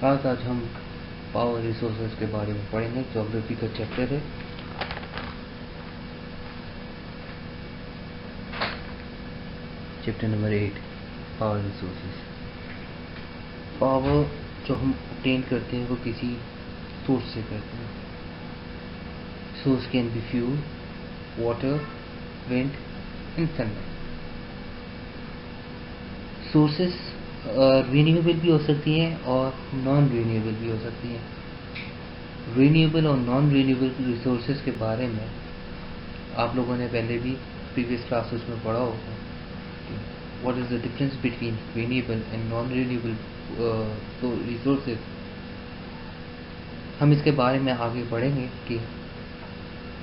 आज हम power resources के बारे में पढ़ेंगे। ज्योग्राफी का चैप्टर है। Chapter number 8, power resources. Power जो हम ऑब्टेन करते हैं वो किसी सोर्स से करते हैं। Source can be fuel, water, wind and sunlight. Sources renewable भी हो सकती हैं और नॉन रिन्यूएबल भी हो सकती हैं। रिन्यूएबल और नॉन रिन्यूएबल रिसोर्सेज के बारे में आप लोगों ने पहले भी प्रीवियस क्लासेस में पढ़ा होगा। What is the difference between renewable and non renewable resources. हम इसके बारे में आगे पढ़ेंगे कि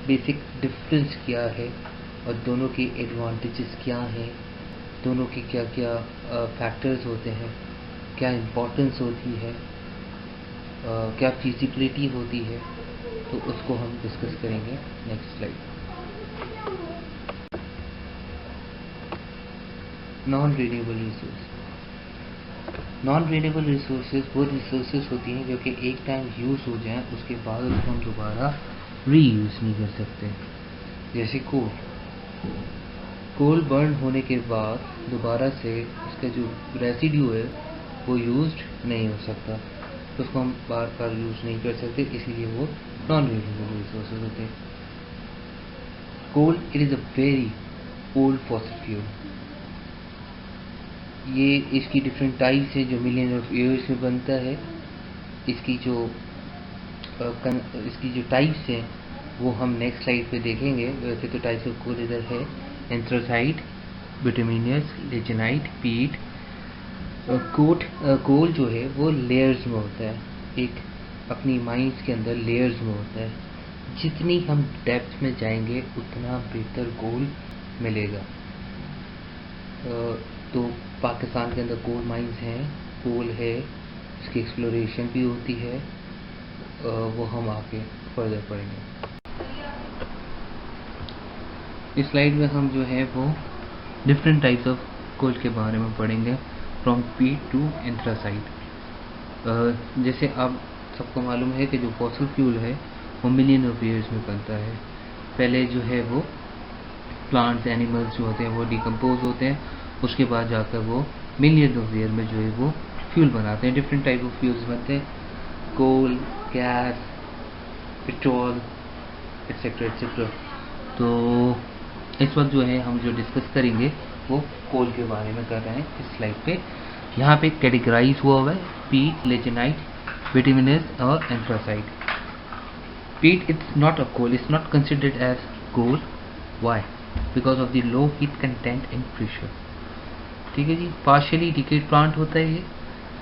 बेसिक डिफरेंस क्या है और दोनों के एडवांटेजेस क्या हैं, दोनों के क्या क्या फैक्टर्स होते हैं, क्या इम्पोर्टेंस होती है, क्या फिजिबिलिटी होती है। तो उसको हम डिस्कस करेंगे next slide. Non renewable resource. Non renewable resources वो रिसोर्सेज होती हैं जो कि एक टाइम यूज़ हो जाएं, उसके बाद उसको हम दोबारा रीयूज़ नहीं कर सकते। जैसे कोल बर्न होने के बाद दोबारा से उसका जो रेसिड्यू है वो यूज्ड नहीं हो सकता, तो उसको हम बार बार यूज़ नहीं कर सकते, इसीलिए वो नॉन रिन्यूएबल रिसोर्सेज होते हैं। Coal, it is a very old fossil fuel. ये इसकी डिफरेंट टाइप्स है जो मिलियन ऑफ ईयर्स में बनता है। इसकी जो टाइप्स हैं वो हम नेक्स्ट स्लाइड पे देखेंगे। वैसे तो टाइप्स ऑफ कोल इधर है: एंथ्रासाइट, बिटुमिनस, लिग्नाइट, पीट। कोल जो है वो लेयर्स में होता है, एक अपनी माइंस के अंदर लेयर्स में होता है। जितनी हम डेप्थ में जाएंगे उतना बेहतर कोल मिलेगा। तो पाकिस्तान के अंदर कोल माइंस हैं, कोल है, इसकी एक्सप्लोरेशन भी होती है। वो हम आगे फर्दर पढ़ेंगे। इस स्लाइड में हम जो है वो डिफरेंट टाइप्स ऑफ कोल के बारे में पढ़ेंगे, फ्रॉम पीट टू एंथ्रासाइट। जैसे आप सबको मालूम है कि जो फॉसिल फ्यूल है वो मिलियन ऑफ ईयर्स में बनता है। पहले जो है वो प्लांट्स, एनिमल्स जो होते हैं वो डिकम्पोज होते हैं, उसके बाद जाकर वो मिलियन ऑफ ईयर में जो है वो फ्यूल बनाते हैं। डिफरेंट टाइप ऑफ फ्यूल्स बनते हैं: कोल, गैस, पेट्रोल, एक्सेट्रा एक्सेट्रा। तो इस वक्त जो है हम जो डिस्कस करेंगे वो कोल के बारे में कर रहे हैं। इस स्लाइड पे यहाँ पे कैटेगराइज हुआ हुआ है: पीट, लिग्नाइट, बिटुमिनस और एंथ्रासाइट। पीट, it's not a coal, it's not considered as coal. Why? Because of the low heat content and pressure. ठीक है जी। पार्शियली डिकेड प्लांट होता है ये।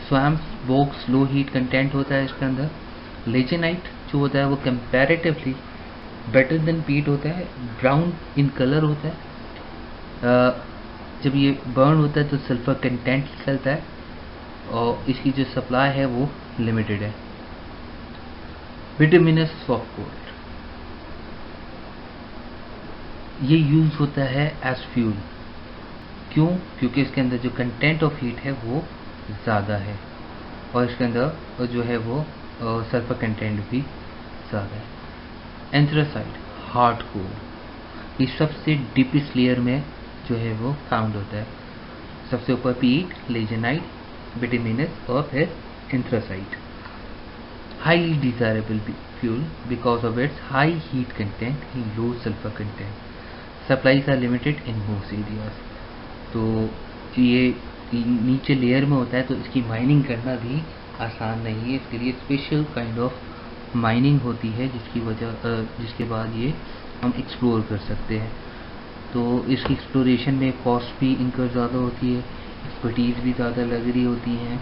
स्वैम्प्स, बोग्स, लो हीट कंटेंट होता है इसके अंदर। लिग्नाइट जो होता है वो कंपैरेटिवली बेटर देन पीट होता है, ब्राउन इन कलर होता है। जब ये बर्न होता है तो सल्फर कंटेंट निकलता है और इसकी जो सप्लाई है वो लिमिटेड है। बिटुमिनस सॉफ्ट कोल, ये यूज होता है एज फ्यूल। क्यों? क्योंकि इसके अंदर जो कंटेंट ऑफ हीट है वो ज़्यादा है और इसके अंदर जो है वो सल्फर कंटेंट भी ज़्यादा है। एंथ्रासाइट, हार्ड कोल, ये सबसे डीपेस्ट लेयर में जो है वो फाउंड होता है। सबसे ऊपर पीट, लिग्नाइट, बिटुमिनस और फिर anthracite. Highly desirable fuel because of its high heat content and low sulfur content. Supplies are limited in most areas. तो ये नीचे लेयर में होता है तो इसकी माइनिंग करना भी आसान नहीं है। इसके लिए स्पेशल काइंड ऑफ माइनिंग होती है जिसके बाद ये हम एक्सप्लोर कर सकते हैं। तो इसकी एक्सप्लोरेशन में कॉस्ट भी इनकर ज़्यादा होती है, एक्सपर्टीज़ भी ज़्यादा लग रही होती हैं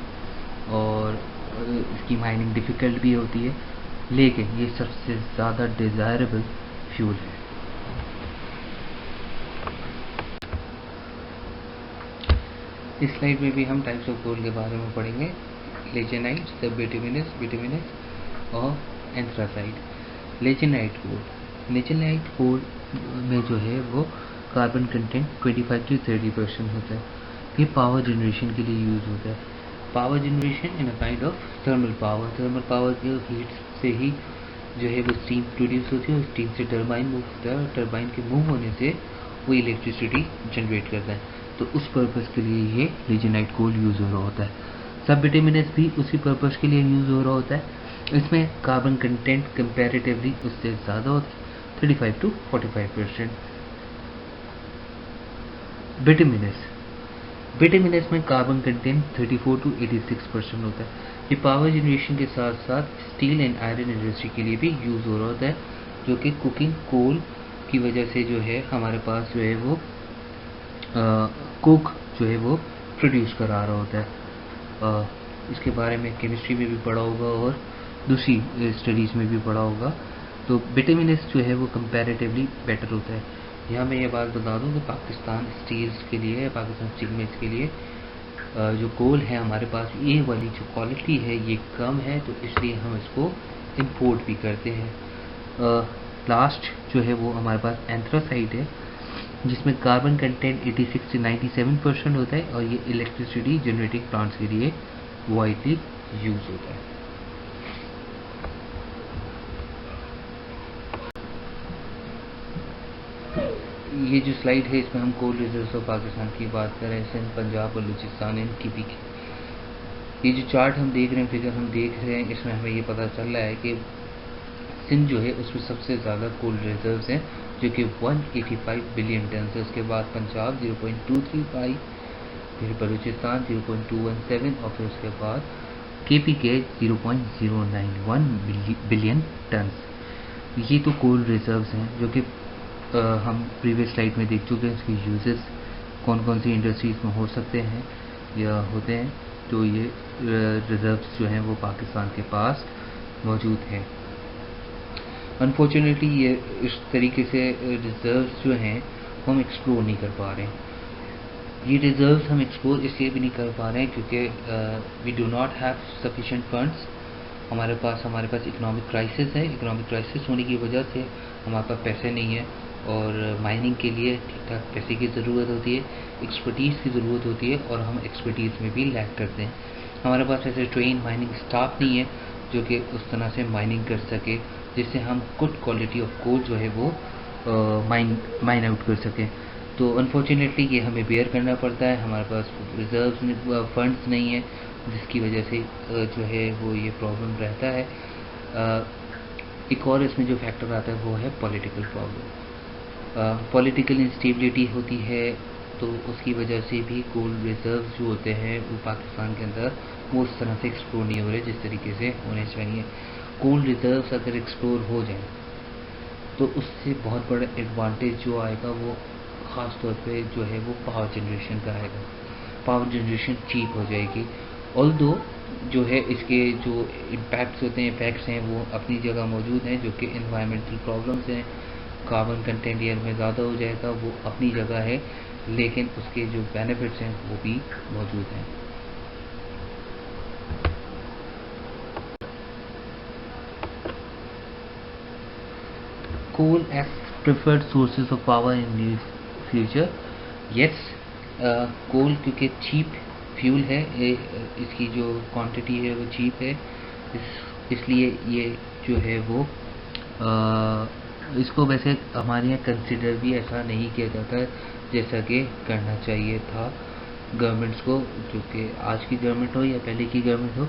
और इसकी माइनिंग डिफ़िकल्ट भी होती है, लेकिन ये सबसे ज़्यादा डिज़ायरेबल फ्यूल है। इस स्लाइड में भी हम टाइप्स ऑफ कोल के बारे में पढ़ेंगे: लिग्नाइट, बिटुमिनस और एंथ्रासाइट। लिग्नाइट कोल में जो है वो कार्बन कंटेंट 25 से 30% होता है। ये पावर जनरेशन के लिए यूज़ होता है। Power generation in a kind of thermal power के हीट से ही जो है वो स्टीम प्रोड्यूस होती है और स्टीम से टरबाइन मूव होता है और टरबाइन के मूव होने से वो इलेक्ट्रिसिटी जनरेट करता है। तो उस पर्पज़ के लिए ये लिग्नाइट कोल यूज़ हो रहा होता है। सब बिटुमिनस भी उसी पर्पज़ के लिए यूज़ हो रहा होता है। इसमें कार्बन कंटेंट कंपैरेटिवली उससे ज़्यादा होता है, 35 to 45%। बिटुमिनस में कार्बन कंटेंट 34 to 86% होता है। ये पावर जनरेशन के साथ साथ स्टील एंड आयरन इंडस्ट्री के लिए भी यूज़ हो रहा होता है, जो कि कुकिंग कोल की वजह से जो है हमारे पास जो है वो कोक जो है वो प्रोड्यूस करा रहा होता है। इसके बारे में केमिस्ट्री में भी पढ़ा होगा और दूसरी स्टडीज़ में भी पढ़ा होगा। तो बिटुमिनस जो है वो कंपैरेटिवली बेटर होता है। यहाँ मैं ये बात बता दूँ कि पाकिस्तान स्टील्स के लिए, पाकिस्तान स्टील मिल्स के लिए जो कोल है हमारे पास, ये वाली जो क्वालिटी है ये कम है, तो इसलिए हम इसको इंपोर्ट भी करते हैं। लास्ट जो है वो हमारे पास एंथ्रासाइट है, जिसमें कार्बन कंटेंट 86 से 97% होता है और ये इलेक्ट्रिसिटी जनरेटिंग प्लांट्स के लिए वाइडली यूज होता है। ये जो स्लाइड है इसमें हम कोल रिजर्व्स ऑफ पाकिस्तान की बात कर रहे हैं, सिंध, पंजाब, बलूचिस्तान एंड कीपी की। ये जो चार्ट हम देख रहे हैं, फिगर हम देख रहे हैं, इसमें हमें ये पता चल रहा है कि सिंध जो है उसमें सबसे ज़्यादा कोल रिजर्व्स हैं, जो कि 185 बिलियन टन है। उसके बाद पंजाब 0.235, फिर बलूचिस्तान 0.217 और फिर उसके बाद केपी के 0.091 बिलियन टन। ये तो कोल रिजर्व्स हैं जो कि हम प्रीवियस स्लाइड में देख चुके हैं। इसके यूजेस कौन कौन सी इंडस्ट्रीज में हो सकते हैं या होते हैं। तो ये रिजर्व्स जो हैं वो पाकिस्तान के पास मौजूद हैं। अनफॉर्चुनेटली ये इस तरीके से रिजर्व्स जो हैं हम एक्सप्लोर नहीं कर पा रहे हैं। ये रिजर्व्स हम एक्सप्लोर इसलिए भी नहीं कर पा रहे हैं क्योंकि we do not have sufficient funds. हमारे पास इकोनॉमिक क्राइसिस है। इकोनॉमिक क्राइसिस होने की वजह से हमारे पास पैसे नहीं है और माइनिंग के लिए ठीक ठाक पैसे की ज़रूरत होती है, एक्सपर्टीज़ की ज़रूरत होती है और हम एक्सपर्टीज़ में भी लैक करते हैं। हमारे पास ऐसे ट्रेन माइनिंग स्टाफ नहीं है जो कि उस तरह से माइनिंग कर सके जिससे हम गुड क्वालिटी ऑफ कोल जो है वो माइन आउट कर सकें। तो अनफॉर्चुनेटली ये हमें बेयर करना पड़ता है। हमारे पास रिजर्व फंड्स नहीं है, जिसकी वजह से जो है वो ये प्रॉब्लम रहता है। एक और इसमें जो फैक्टर आता है वो है पॉलिटिकल प्रॉब्लम। पॉलिटिकल इंस्टेबिलिटी होती है, तो उसकी वजह से भी कोल रिजर्व्स जो होते हैं वो पाकिस्तान के अंदर वो उस तरह से एक्सप्लोर नहीं हो रहे जिस तरीके से होने चाहिए। कोल रिजर्व्स अगर एक्सप्लोर हो जाए तो उससे बहुत बड़ा एडवांटेज जो आएगा वो ख़ास तौर पे जो है वो पावर जनरेशन का आएगा। पावर जनरेशन चीप हो जाएगी। ऑल्दो जो है इसके जो इम्पैक्ट्स होते हैं, इफेक्ट्स हैं, वो अपनी जगह मौजूद हैं, जो कि इन्वायरमेंटल प्रॉब्लम्स हैं। कार्बन कंटेंट एयर में ज़्यादा हो जाएगा, वो अपनी जगह है, लेकिन उसके जो बेनिफिट्स हैं वो भी मौजूद हैं। Coal as preferred sources of power in near future. Yes, कोल क्योंकि चीप फ्यूल है, इसकी जो क्वांटिटी है वो चीप है, इसलिए ये जो है वो इसको वैसे हमारे यहाँ कंसिडर भी ऐसा नहीं किया जाता जैसा कि करना चाहिए था गवर्नमेंट्स को, जो कि आज की गवर्नमेंट हो या पहले की गवर्नमेंट हो।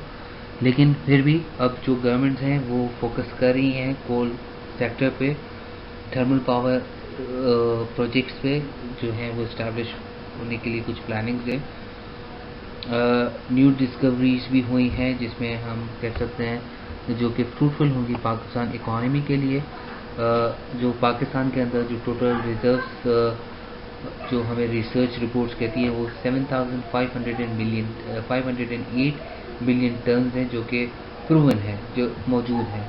लेकिन फिर भी अब जो गवर्नमेंट्स हैं वो फोकस कर रही हैं कोल सेक्टर पे, थर्मल पावर प्रोजेक्ट्स पे जो हैं वो इस्टेब्लिश होने के लिए कुछ प्लानिंग्स है। न्यू डिस्कवरीज भी हुई हैं जिसमें हम कह सकते हैं जो कि फ्रूटफुल होंगी पाकिस्तान इकोनॉमी के लिए। जो पाकिस्तान के अंदर जो टोटल रिजर्व्स जो हमें रिसर्च रिपोर्ट्स कहती हैं वो 508 बिलियन टन हैं, जो कि प्रूवन है, जो मौजूद है।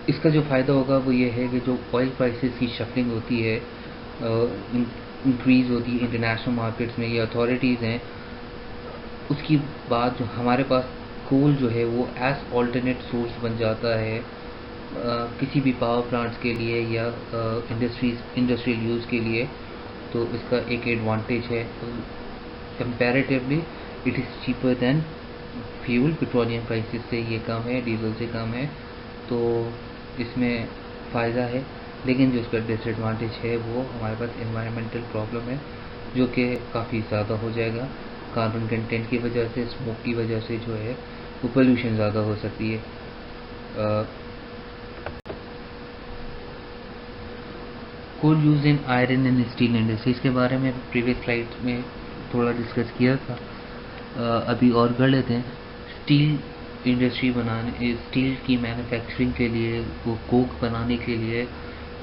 इसका जो फ़ायदा होगा वो ये है कि जो ऑयल प्राइसेस की शफलिंग होती है, इंक्रीज़ होती है इंटरनेशनल मार्केट्स में, ये अथॉरिटीज़ हैं, उसकी बाद जो हमारे पास कोल जो है वो एज ऑल्टरनेट सोर्स बन जाता है किसी भी पावर प्लांट्स के लिए या इंडस्ट्रियल यूज़ के लिए। तो इसका एक एडवांटेज है। Comparatively it is cheaper then fuel. Petroleum prices से ये कम है, डीजल से कम है, तो इसमें फ़ायदा है। लेकिन जो इसका डिसएडवांटेज है वो हमारे पास एनवायरमेंटल प्रॉब्लम है, जो कि काफ़ी ज़्यादा हो जाएगा। कार्बन कंटेंट की वजह से, स्मोक की वजह से जो है वो पोल्यूशन ज़्यादा हो सकती है। Coal use in iron and steel industries के बारे में प्रीवियस स्लाइड में थोड़ा डिस्कस किया था, अभी और कर लेते हैं। स्टील इंडस्ट्री बनाने, स्टील की मैन्युफैक्चरिंग के लिए, वो कोक बनाने के लिए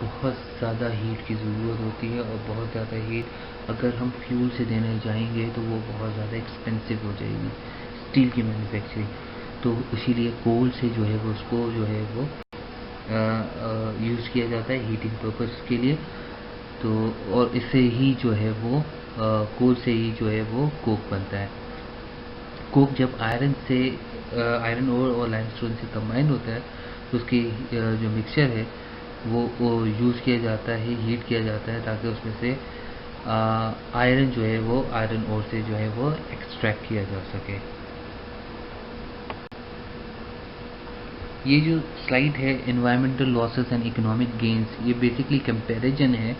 बहुत ज़्यादा हीट की ज़रूरत होती है, और बहुत ज़्यादा हीट अगर हम फ्यूल से देने जाएंगे तो वो बहुत ज़्यादा एक्सपेंसिव हो जाएगी स्टील की मैन्युफैक्चरिंग। तो इसीलिए कोल से जो है वो उसको जो है वो यूज़ किया जाता है हीटिंग पर्पस के लिए। तो और इससे ही जो है वो कोल से ही जो है वो कोक बनता है। कोक जब आयरन ओर और लाइमस्टोन से कंबाइन होता है तो उसकी जो मिक्सचर है वो यूज़ किया जाता है, हीट किया जाता है, ताकि उसमें से आयरन जो है वो आयरन ओर से जो है वो एक्सट्रैक्ट किया जा सके। ये जो स्लाइड है environmental losses and economic gains, ये बेसिकली कंपैरिजन है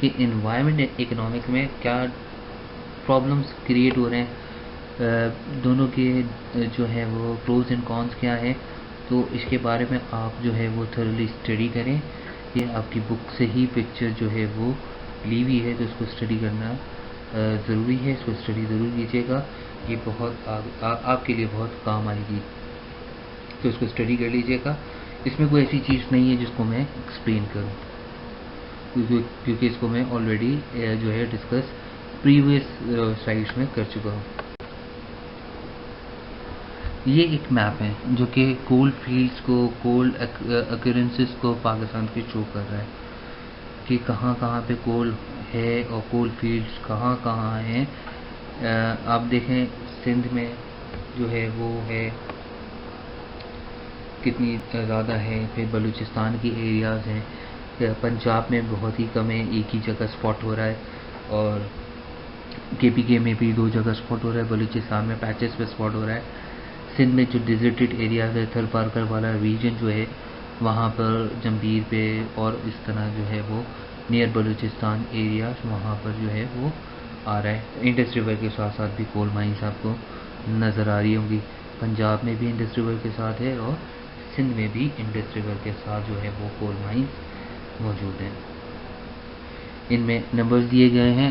कि एनवायरमेंट एंड इकोनॉमिक में क्या प्रॉब्लम्स क्रिएट हो रहे हैं, दोनों के जो है वो प्रोज एंड कॉन्स क्या है। तो इसके बारे में आप जो है वो थोरली स्टडी करें। ये आपकी बुक से ही पिक्चर जो है वो ली हुई है, तो इसको स्टडी करना ज़रूरी है, इसको स्टडी ज़रूर कीजिएगा, ये बहुत आपके लिए बहुत काम आएगी। तो इसको स्टडी कर लीजिएगा। इसमें कोई ऐसी चीज़ नहीं है जिसको मैं एक्सप्लेन करूँ, क्योंकि इसको मैं ऑलरेडी जो है डिस्कस प्रीवियस स्लाइड्स में कर चुका हूँ। ये एक मैप है जो कि कोल फील्ड्स को, कोल अक्यूरेंसेस को पाकिस्तान के शो कर रहा है कि कहाँ कहाँ पे कोल है और कोल फील्ड्स कहाँ कहाँ हैं। आप देखें सिंध में जो है वो है कितनी ज़्यादा है, फिर बलूचिस्तान की एरियाज़ हैं, पंजाब में बहुत ही कम है, एक ही जगह स्पॉट हो रहा है, और KPK में भी 2 जगह स्पॉट हो रहा है, बलूचिस्तान में पैचेस पे स्पॉट हो रहा है। सिंध में जो डिजर्टेड एरियाज है, थल पारकर वाला रीजन जो है, वहाँ पर जंबीर पे और इस तरह जो है वो नियर बलूचिस्तान एरियाज, वहाँ पर जो है वो आ रहा है। इंडस रिवर के साथ साथ भी कोल माइंस आपको नज़र आ रही होंगी। पंजाब में भी इंडस रिवर के साथ है और सिंध में भी इंडस रिवर के साथ जो है वो कोल माइंस मौजूद हैं। इनमें नंबर्स दिए गए हैं,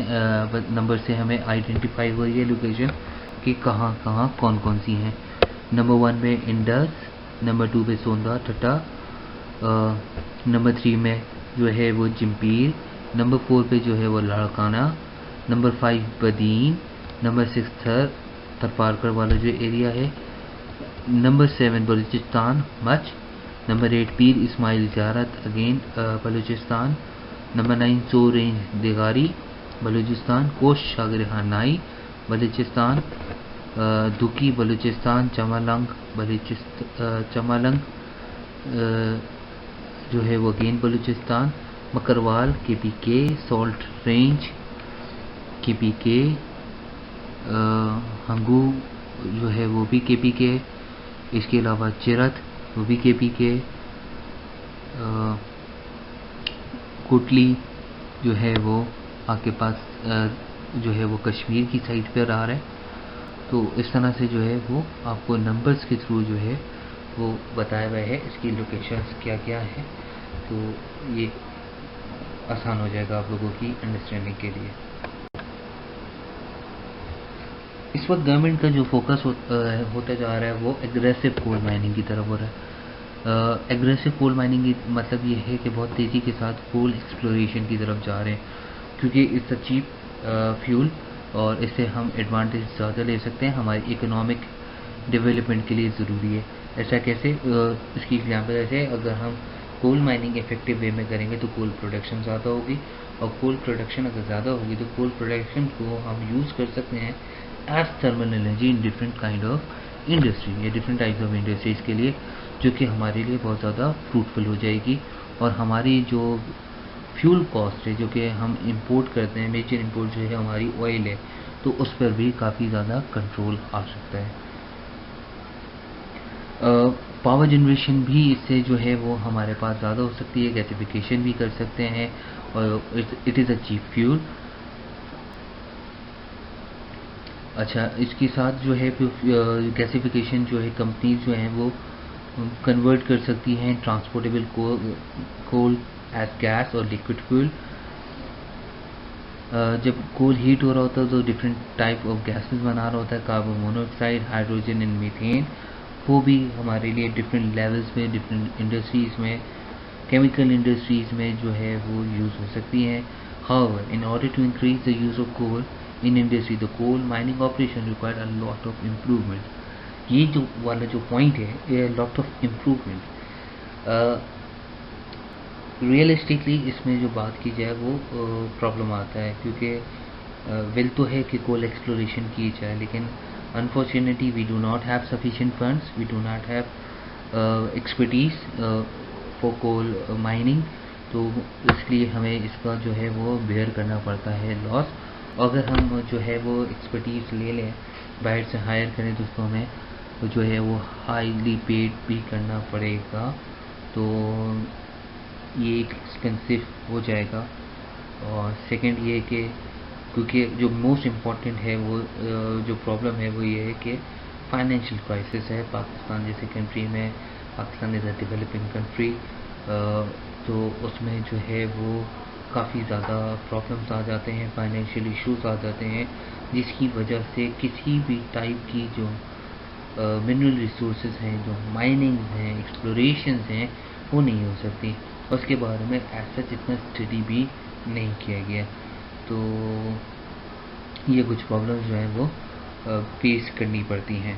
नंबर से हमें आइडेंटिफाई हो रही है लोकेशन कि कहाँ कहाँ कौन कौन सी हैं। नंबर 1 में इंडस, नंबर 2 पे सोंदा ठट्टा, नंबर 3 में जो है वो जंबीर, नंबर 4 पे जो है वो लाड़काना, नंबर 5 बदीन, नंबर 6 थरपारकर वाला जो एरिया है, number 7 Balochistan much, number 8 Pir Ismail Ziarat again Balochistan, number 9 Sor range Degari Balochistan, Khost शागर हानाई बलूचिस्तान, दुकी बलूचिस्तान, चमालंग जो है वो again Balochistan, Makarwal KPK, salt range KPK, Hangu जो है वो भी KPK, इसके अलावा चिरत वो भी KPK, कोटली जो है वो आपके पास जो है वो कश्मीर की साइड पर आ रहा है। तो इस तरह से जो है वो आपको नंबर्स के थ्रू जो है वो बताया हुआ है इसकी लोकेशंस क्या क्या है, तो ये आसान हो जाएगा आप लोगों की अंडरस्टैंडिंग के लिए। इस वक्त गवर्नमेंट का जो फोकस होता जा रहा है वो एग्रेसिव कोल माइनिंग की तरफ हो रहा है। एग्रेसिव कोल माइनिंग की मतलब ये है कि बहुत तेज़ी के साथ कोल एक्सप्लोरेशन की तरफ जा रहे हैं, क्योंकि इट्स अ चीप फ्यूल और इससे हम एडवांटेज ज़्यादा ले सकते हैं, हमारी इकोनॉमिक डेवलपमेंट के लिए ज़रूरी है। ऐसा कैसे? इसकी एग्जांपल ऐसे, अगर हम कोल माइनिंग इफेक्टिव वे में करेंगे तो कोल प्रोडक्शन ज़्यादा होगी, और कोल प्रोडक्शन अगर ज़्यादा होगी तो कोल प्रोडक्शन को हम यूज़ कर सकते हैं as thermal energy in different kind of industry या डिफरेंट टाइप्स ऑफ इंडस्ट्रीज़ के लिए, जो कि हमारे लिए बहुत ज़्यादा फ्रूटफुल हो जाएगी। और हमारी जो फ्यूल कॉस्ट है जो कि हम इंपोर्ट करते हैं, मेजर इंपोर्ट जो है हमारी ऑयल है, तो उस पर भी काफ़ी ज़्यादा कंट्रोल आ सकता है। पावर जनरेशन भी इससे जो है वो हमारे पास ज़्यादा हो सकती है, गैसिफिकेशन भी कर सकते हैं और it is a cheap fuel. अच्छा, इसके साथ जो है गैसिफिकेशन जो है कंपनीज जो हैं वो कन्वर्ट कर सकती हैं ट्रांसपोर्टेबल कोल एज गैस और लिक्विड फ्यूल। जब कोल हीट हो रहा होता है तो डिफरेंट टाइप ऑफ गैसेस बना रहा होता है, carbon monoxide, hydrogen and methane. वो भी हमारे लिए डिफरेंट लेवल्स में, डिफरेंट इंडस्ट्रीज़ में, केमिकल इंडस्ट्रीज़ में जो है वो यूज़ हो सकती हैं। However, in order to increase the use of coal in industry, the coal mining operation required a lot of improvement. ये जो वाला जो पॉइंट है, ये लॉट ऑफ इम्प्रूवमेंट। रियलिस्टिकली इसमें जो बात की जाए वो प्रॉब्लम आता है, क्योंकि विल तो है कि कोल एक्सप्लोरेशन की जाए, लेकिन unfortunately we do not have sufficient funds, we do not have expertise for coal mining. तो इसलिए हमें इसका जो है वो बेयर करना पड़ता है लॉस। अगर हम जो है वो एक्सपर्टीज ले लें, बाहर से हायर करें, तो उसको हमें जो है वो हाईली पेड भी करना पड़ेगा, तो ये एक एक्सपेंसिव हो जाएगा। और सेकंड ये कि क्योंकि जो मोस्ट इम्पॉर्टेंट है वो जो प्रॉब्लम है वो ये है कि फाइनेंशियल क्राइसिस है पाकिस्तान जैसे कंट्री में। Pakistan is a developing country, तो उसमें जो है वो काफ़ी ज़्यादा प्रॉब्लम्स आ जाते हैं, फाइनेंशियल इश्यूज आ जाते हैं, जिसकी वजह से किसी भी टाइप की जो मिनरल रिसोर्सेज हैं, जो माइनिंग हैं, एक्सप्लोरेशंस हैं, वो नहीं हो सकती। उसके बारे में ऐसा जितना स्टडी भी नहीं किया गया। तो ये कुछ प्रॉब्लम्स जो हैं वो फेस करनी पड़ती हैं।